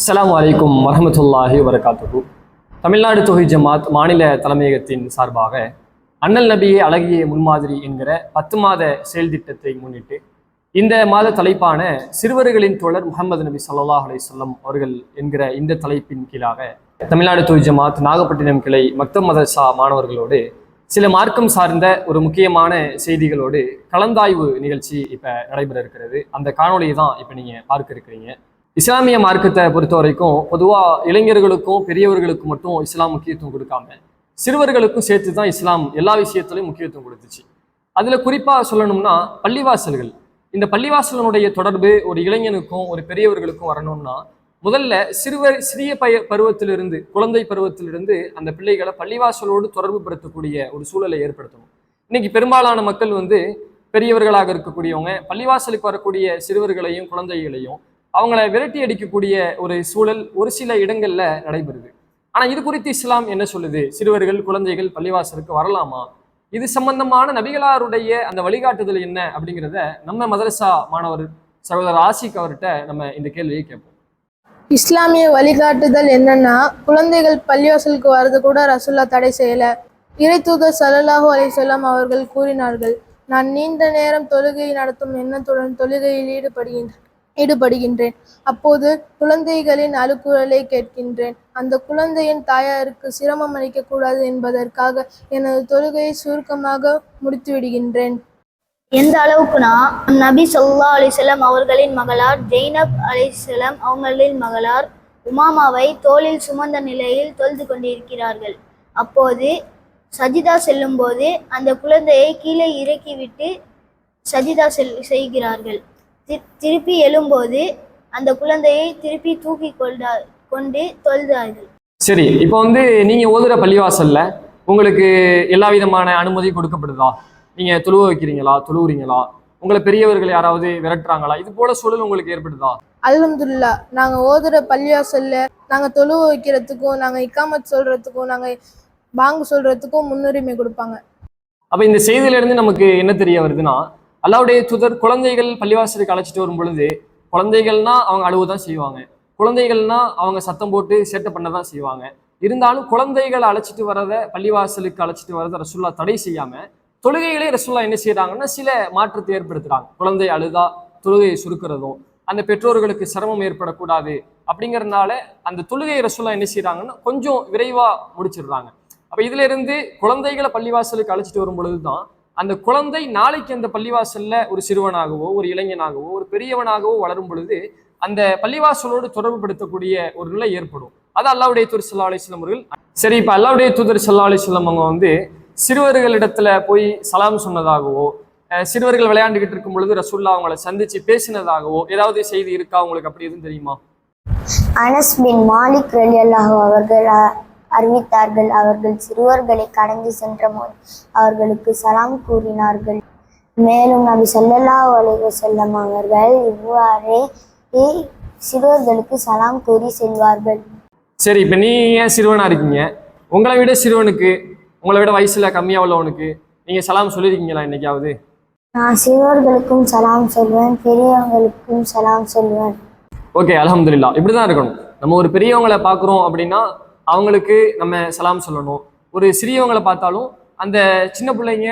அஸ்ஸலாமு அலைக்கும் வரஹ்மத்துல்லாஹி வபரகாத்துஹு. தமிழ்நாடு தொகுதி ஜமாத் மாநில தலைமையகத்தின் சார்பாக அண்ணல் நபியே அழகிய முன்மாதிரி என்கிற 10 மாத செயல் திட்டத்தை முன்னிட்டு இந்த மாத தலைப்பான சிறுவர்களின் தோழர் முஹம்மது நபி ஸல்லல்லாஹு அலைஹி வஸல்லம் அவர்கள் என்கிற இந்த தலைப்பின் கீழாக தமிழ்நாடு தொகுதி ஜமாத் நாகப்பட்டினம் கிளை மக்தப் மதரசா மாணவர்களோடு சில மார்க்கம் சார்ந்த ஒரு முக்கியமான செய்திகளோடு கலந்தாய்வு நிகழ்ச்சி இப்போ நடைபெற இருக்கிறது. அந்த காணொலியை தான் இப்போ நீங்கள் பார்க்க இருக்கிறீங்க. இஸ்லாமிய மார்க்கத்தை பொறுத்த வரைக்கும் பொதுவாக இளைஞர்களுக்கும் பெரியவர்களுக்கும் மட்டும் இஸ்லாம் முக்கியத்துவம் கொடுக்காம சிறுவர்களுக்கும் சேர்த்து தான் இஸ்லாம் எல்லா விஷயத்துலையும் முக்கியத்துவம் கொடுத்துச்சு. அதில் குறிப்பாக சொல்லணும்னா பள்ளிவாசல்கள். இந்த பள்ளிவாசலனுடைய தொடர்பு ஒரு இளைஞனுக்கும் ஒரு பெரியவர்களுக்கும் வரணும்னா முதல்ல சிறிய பருவத்திலிருந்து குழந்தை பருவத்திலிருந்து அந்த பிள்ளைகளை பள்ளிவாசலோடு தொடர்பு படுத்தக்கூடிய ஒரு சூழலை ஏற்படுத்தணும். இன்னைக்கு பெரும்பாலான மக்கள் பெரியவர்களாக இருக்கக்கூடியவங்க பள்ளிவாசலுக்கு வரக்கூடிய சிறுவர்களையும் குழந்தைகளையும் அவங்கள விரட்டி அடிக்கக்கூடிய ஒரு சூழல் ஒரு சில இடங்கள்ல நடைபெறுது. ஆனா இது குறித்து இஸ்லாம் என்ன சொல்லுது? சிறுவர்கள் குழந்தைகள் பள்ளிவாசலுக்கு வரலாமா? இது சம்பந்தமான நபிகளாருடைய அந்த வழிகாட்டுதல் என்ன அப்படிங்கிறத நம்ம மதரசா மாணவர் சகோதரர் ஆசிக் அவர்கிட்ட நம்ம இந்த கேள்வியை கேட்போம். இஸ்லாமிய வழிகாட்டுதல் என்னன்னா, குழந்தைகள் பள்ளிவாசலுக்கு வர்றது கூட ரசூல்லா தடை செய்யல. இறைத்தூதர் ஸல்லல்லாஹு அலைஹி வஸல்லம் அவர்கள் கூறினார்கள், நான் நீண்ட நேரம் தொழுகை நடத்தும் எண்ணத்துடன் தொழுகையில் ஈடுபடுகின்றேன். அப்போது குழந்தைகளின் அழுக்குரலை கேட்கின்றேன். அந்த குழந்தையின் தாயாருக்கு சிரமம் அளிக்க கூடாது என்பதற்காக எனது தொழுகையை சுருக்கமாக முடித்து விடுகின்றேன். எந்த அளவுக்குனா, நபி ஸல்லல்லாஹு அலைஹி வஸல்லம் அவர்களின் மகளார் ஜெய்னப் அலைஹிஸ்ஸலாம் அவர்களின் மகளார் உமாமாவை தோளில் சுமந்த நிலையில் தொழுது கொண்டிருக்கிறார்கள். அப்போது சஜிதா செல்லும் போது அந்த குழந்தையை கீழே இறக்கிவிட்டு சஜிதா செய்கிறார்கள். திருப்பி எழும்போது அந்த குழந்தையை திருப்பி தூக்கி கொண்டு தொழுதார்கள். சரி, இப்போ நீங்க ஓதுற பள்ளிவாசல்ல உங்களுக்கு எல்லா விதமான அனுமதி கொடுக்கப்படுதா? நீங்க தொழுவ வைக்கிறீங்களா, தொழுவுறீங்களா, உங்களை பெரியவர்கள் யாராவது விரட்டுறாங்களா? இது போல சூழல் உங்களுக்கு ஏற்படுதா? அல்ஹம்துலில்லாஹ், நாங்க ஓதுற பள்ளிவாசல்ல நாங்க தொழுவ வைக்கிறதுக்கும் நாங்க இக்காமத் சொல்றதுக்கும் நாங்க பாங்கு சொல்றதுக்கும் முன்னுரிமை கொடுப்பாங்க. அப்ப இந்த செய்தியில இருந்து நமக்கு என்ன தெரிய வருதுன்னா, அல்லாஹ்வுடைய தூதர் குழந்தைகள் பள்ளிவாசலுக்கு அழைச்சிட்டு வரும் பொழுது குழந்தைகள்னா அவங்க அழுவதான் செய்வாங்க, குழந்தைகள்னா அவங்க சத்தம் போட்டு சேட்டை பண்ணதான் செய்வாங்க. இருந்தாலும் குழந்தைகளை அழைச்சிட்டு வரத பள்ளிவாசலுக்கு அழைச்சிட்டு வரத ரசூல்லா தடை செய்யாம தொழுகைகளே ரசூல்லா என்ன செய்யறாங்கன்னா சில மாற்றத்தை ஏற்படுத்துறாங்க. குழந்தை அழுதா தொழுகையை சுருக்கிறதும் அந்த பெற்றோர்களுக்கு சிரமம் ஏற்படக்கூடாது அப்படிங்கறதுனால அந்த தொழுகையை ரசூல்லா என்ன செய்யறாங்கன்னா கொஞ்சம் விரைவா முடிச்சிடுறாங்க. அப்ப இதுல இருந்து குழந்தைகளை பள்ளிவாசலுக்கு அழைச்சிட்டு வரும் பொழுதுதான் அந்த குழந்தை நாளைக்கு அந்த பள்ளிவாசல்ல ஒரு சிறுவனாகவோ ஒரு இளைஞனாகவோ ஒரு பெரியவனாகவோ வளரும் பொழுது அந்த பள்ளிவாசலோடு தொடர்பு படுத்தக்கூடிய ஒரு நிலை ஏற்படும். அது அல்லாஹ்வுடைய தூதர் ஸல்லல்லாஹு அலைஹி வஸல்லம் அவர்கள். சரி, இப்ப அல்லாஹ்வுடைய தூதர் ஸல்லல்லாஹு அலைஹி வஸல்லம் அவங்க சிறுவர்களிடத்துல போய் சலாம் சொன்னதாகவோ சிறுவர்கள் விளையாண்டுகிட்டு இருக்கும் பொழுது ரசூல்லா அவங்களை சந்திச்சு பேசினதாகவோ ஏதாவது செய்தி இருக்கா உங்களுக்கு? அப்படி எதுவும் தெரியுமா? அனஸ் பின் மாலிக் ரலியல்லாஹு அவர்கள் அறிவித்தார்கள், அவர்கள் சிறுவர்களை கடந்து சென்ற போது அவர்களுக்கு சலாம் கூறினார்கள். மேலும் நபி ஸல்லல்லாஹு அலைஹி வஸல்லம் அவர்கள் இவ்வாறே சிறுவர்களுக்கு சலாம் கூறி செல்வார்கள். சரி, இப்ப நீ ஏன் சிறுவனா இருக்கீங்க, உங்களை விட சிறுவனுக்கு உங்களை விட வயசுல கம்மியா உள்ளவனுக்கு நீங்க சலாம் சொல்லியிருக்கீங்களா என்னைக்காவது? நான் சிறுவர்களுக்கும் சலாம் சொல்வேன், பெரியவங்களுக்கும் சலாம் சொல்வேன். ஓகே, அல்ஹம்துலில்லாஹ். இப்படிதான் இருக்கணும். நம்ம ஒரு பெரியவங்களை பார்க்குறோம் அப்படின்னா அவங்களுக்கு நம்ம சலாம் சொல்லணும். ஒரு சிறியவங்களை பார்த்தாலும் அந்த சின்ன பிள்ளைங்க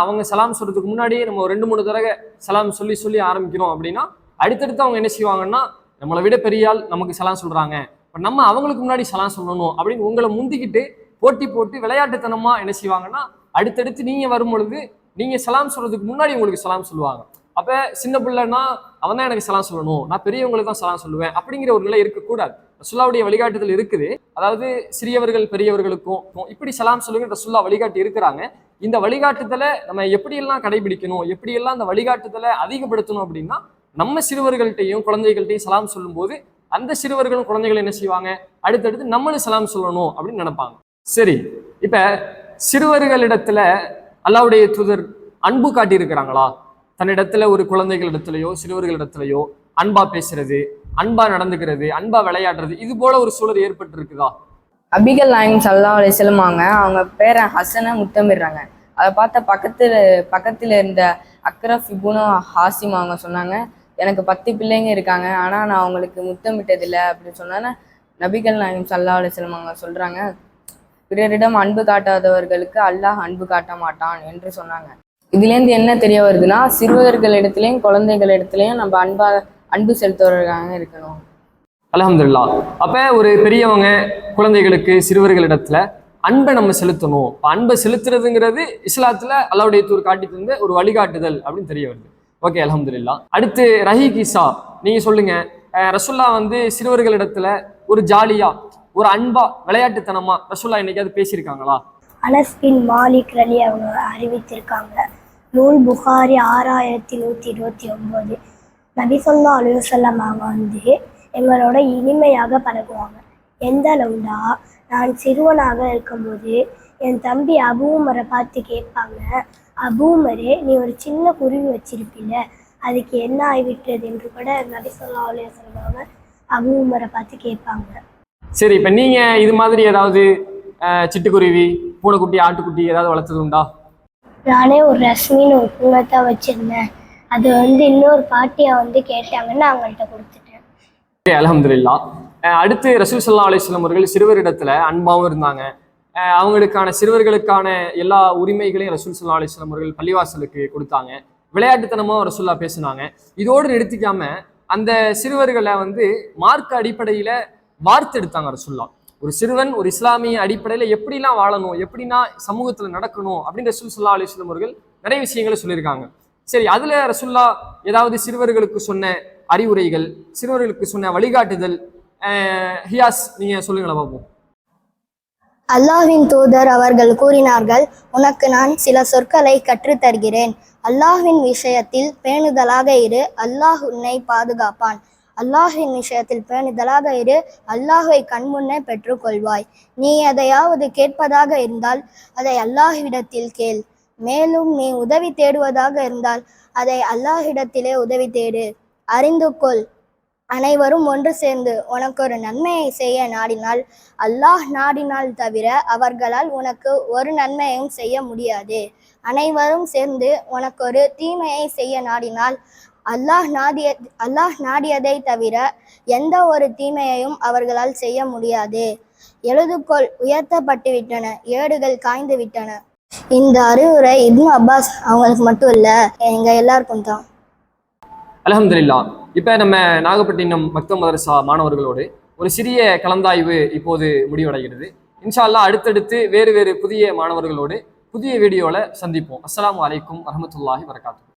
அவங்க சலாம் சொல்றதுக்கு முன்னாடியே நம்ம 2-3 தடவை சலாம் சொல்லி ஆரம்பிக்கிறோம் அப்படின்னா அடுத்தடுத்து அவங்க என்ன செய்வாங்கன்னா, நம்மளை விட பெரிய ஆள் நமக்கு சலாம் சொல்றாங்க, இப்போ நம்ம அவங்களுக்கு முன்னாடி சலாம் சொல்லணும் அப்படின்னு உங்களை முந்திக்கிட்டு போட்டி போட்டு விளையாட்டுத்தனமா என்ன செய்வாங்கன்னா அடுத்தடுத்து நீங்க வரும் பொழுது நீங்க சலாம் சொல்றதுக்கு முன்னாடி உங்களுக்கு சலாம் சொல்லுவாங்க. அப்ப சின்ன பிள்ளைன்னா அவன் தான் எனக்கு சலாம் சொல்லணும், நான் பெரியவங்களுக்கு தான் சலாம் சொல்லுவேன் அப்படிங்கிற ஒரு நிலை இருக்கக்கூடாது. ரசூலுல்லாஹ்வுடைய வழிகாட்டுதல் இருக்குது. அதாவது சிறியவர்கள் பெரியவர்களுக்கும் இப்படி சலாம் சொல்லுங்க ரசூலுல்லாஹ் வழிகாட்டி இருக்கிறாங்க. இந்த வழிகாட்டுதலை நம்ம எப்படியெல்லாம் கடைபிடிக்கணும், எப்படியெல்லாம் அந்த வழிகாட்டுதலை அதிகப்படுத்தணும் அப்படின்னா நம்ம சிறுவர்கள்ட்டையும் குழந்தைகள்ட்டையும் சலாம் சொல்லும் போது அந்த சிறுவர்களும் குழந்தைகள் என்ன செய்வாங்க, அடுத்தடுத்து நம்மளும் சலாம் சொல்லணும் அப்படின்னு நினைப்பாங்க. சரி, இப்ப சிறுவர்களிடத்துல அல்லாஹ்வுடைய தூதர் அன்பு காட்டி இருக்கிறாங்களா? தன்னிடத்துல ஒரு குழந்தைகளிடத்துலயோ சிறுவர்களிடத்துலயோ அன்பா பேசுறது, அன்பா நடந்துக்கிறது, அன்பா விளையாடுறது, இது போல ஒரு சூழல் ஏற்பட்டு இருக்குதா? நபிகள் நாயகம் ஸல்லல்லாஹு அலைஹி வஸல்லம் அவங்க பேரை ஹசனை முத்தமிடுறாங்க. அதை பார்த்த பக்கத்துல இருந்த அக்ரஃப் இப்னு ஹாசிம் அவங்க சொன்னாங்க, எனக்கு 10 பிள்ளைங்க இருக்காங்க, ஆனால் நான் அவங்களுக்கு முத்தமிட்டதில்லை அப்படின்னு சொன்னா நபிகள் நாயகம் ஸல்லல்லாஹு அலைஹி வஸல்லம் அவங்க சொல்றாங்க, பிறரிடம் அன்பு காட்டாதவர்களுக்கு அல்லாஹ் அன்பு காட்ட மாட்டான் என்று சொன்னாங்க. இதுலேருந்து என்ன தெரிய வருதுன்னா, சிறுவர்களிடத்துலையும் குழந்தைகளிடத்துலையும் நம்ம அன்பு செலுத்துவவர்களாக இருக்கணும். அல்ஹம்துலில்லாஹ். அப்ப ஒரு பெரியவங்க குழந்தைகளுக்கு சிறுவர்களிடத்துல அன்பை நம்ம செலுத்தணும். அன்பை செலுத்துறதுங்கிறது இஸ்லாத்துல அல்லாஹ்வுடைய தூதர் காட்டி தந்த ஒரு வழிகாட்டுதல் அப்படின்னு தெரிய வருது. ஓகே, அல்ஹம்துலில்லாஹ். அடுத்து ரஹீக் ஈசா, நீங்க சொல்லுங்க, ரசூல்லா வந்து சிறுவர்களிடத்துல ஒரு ஜாலியா ஒரு அன்பா விளையாட்டுத்தனமா ரசூல்லா என்னைக்காவது பேசியிருக்காங்களா? அனஸ் பின் மாலிக் ரலி அவங்க அறிவித்திருக்காங்க. நூல் புகாரி 6129. நபி ஸல்லல்லாஹு அலைஹி வஸல்லம் அவங்க வந்து எங்களோட இனிமையாக பழகுவாங்க. எந்த அளவுனா, நான் சிறுவனாக இருக்கும்போது என் தம்பி அபூ உமரை பார்த்து கேட்பாங்க, அபூ உமரே, நீ ஒரு சின்ன குருவி வச்சிருப்பில்ல, அதுக்கு என்ன ஆகிவிட்டது என்று கூட நபி ஸல்லல்லாஹு அலைஹி வஸல்லம் அவங்க அபூ உமரை பார்த்து கேட்பாங்க. சரி, இப்ப நீங்க இது மாதிரி ஏதாவது சிட்டுக்குருவி, பூனைக்குட்டி, ஆட்டுக்குட்டி ஏதாவது வளர்த்தது உண்டா? நானே ஒரு ரஸ்மின்னு ஒரு பூனைத்தான் வச்சிருந்தேன். அது வந்து இன்னொரு பாட்டியை வந்து கேட்டாங்கன்னு அவங்கள்ட்ட கொடுத்துட்டேன். ஓகே, அல்ஹம்துலில்லாஹ். அடுத்து ரசூல் ஸல்லல்லாஹு அலைஹி வஸல்லம் அவர்கள் சிறுவரிடத்துல அன்பாவும் இருந்தாங்க. அவங்களுக்கான சிறுவர்களுக்கான எல்லா உரிமைகளையும் ரசூல் ஸல்லல்லாஹு அலைஹி வஸல்லம் அவர்கள் பள்ளிவாசலுக்கு கொடுத்தாங்க. விளையாட்டுத்தனமா ரசூல்லா பேசினாங்க. இதோடு நிறுத்திக்காம அந்த சிறுவர்களை வந்து மார்க்க அடிப்படையில வார்த்தெடுத்தாங்க ரசூல்லா. ஒரு சிறுவன் ஒரு இஸ்லாமிய அடிப்படையில எப்படிலாம் வாழணும், எப்படின்னா சமூகத்துல நடக்கணும் அப்படின்னு ரசூல் ஸல்லல்லாஹு அலைஹி வஸல்லம் அவர்கள் நிறைய விஷயங்களை சொல்லியிருக்காங்க. சரி, அதுல ரசூல்லா ஏதாவது சிறுவர்களுக்கு சொன்ன அறிவுரைகள், சிறுவர்களுக்கு சொன்ன வழிகாட்டுதல், ஹியாஸ் நீங்க சொல்லுங்களா பாப்போம். அல்லாஹ்வின் தூதர் அவர்கள் கூறினார்கள், உனக்கு நான் சில சொற்களை கற்றுத் தருகிறேன். அல்லாஹ்வின் விஷயத்தில் பேணுதலாக இரு, அல்லாஹ் உன்னை பாதுகாப்பான். அல்லாஹ்வின் விஷயத்தில் பேணுதலாக இரு, அல்லாஹ்வை கண்முன்னே பெற்றுக்கொள்வாய். நீ எதையாவது கேட்பதாக இருந்தால் அதை அல்லாஹ்விடத்தில் கேள். மேலும் நீ உதவி தேடுவதாக இருந்தால் அதை அல்லாஹ்விடத்திலே உதவி தேடு. அறிந்து கொள், அனைவரும் ஒன்று சேர்ந்து உனக்கு ஒரு நன்மையை செய்ய நாடினால் அல்லாஹ் நாடினால் தவிர அவர்களால் உனக்கு ஒரு நன்மையும் செய்ய முடியாது. அனைவரும் சேர்ந்து உனக்கு ஒரு தீமையை செய்ய நாடினால் அல்லாஹ் நாடியதை தவிர எந்த ஒரு தீமையையும் அவர்களால் செய்ய முடியாது. எழுதுகோள் உயர்த்தப்பட்டு விட்டன, ஏடுகள் காய்ந்து விட்டன. இந்த அறிவுரை இப்னு அப்பாஸ் அவங்களுக்கு மட்டும் இல்லை, எங்க எல்லாருக்கும் தான். அல்ஹம்துலில்லாஹ். இப்போ நம்ம நாகப்பட்டினம் மக்தம் மதரசா மாணவர்களோடு ஒரு சிறிய கலந்தாய்வு இப்போது முடிவடைகிறது. இன்ஷா அல்லாஹ் அடுத்தடுத்து வேறு வேறு புதிய மாணவர்களோடு புதிய வீடியோவில் சந்திப்போம். அஸ்ஸலாமு அலைக்கும் வரஹ்மத்துல்லாஹி வபரகாத்துஹு.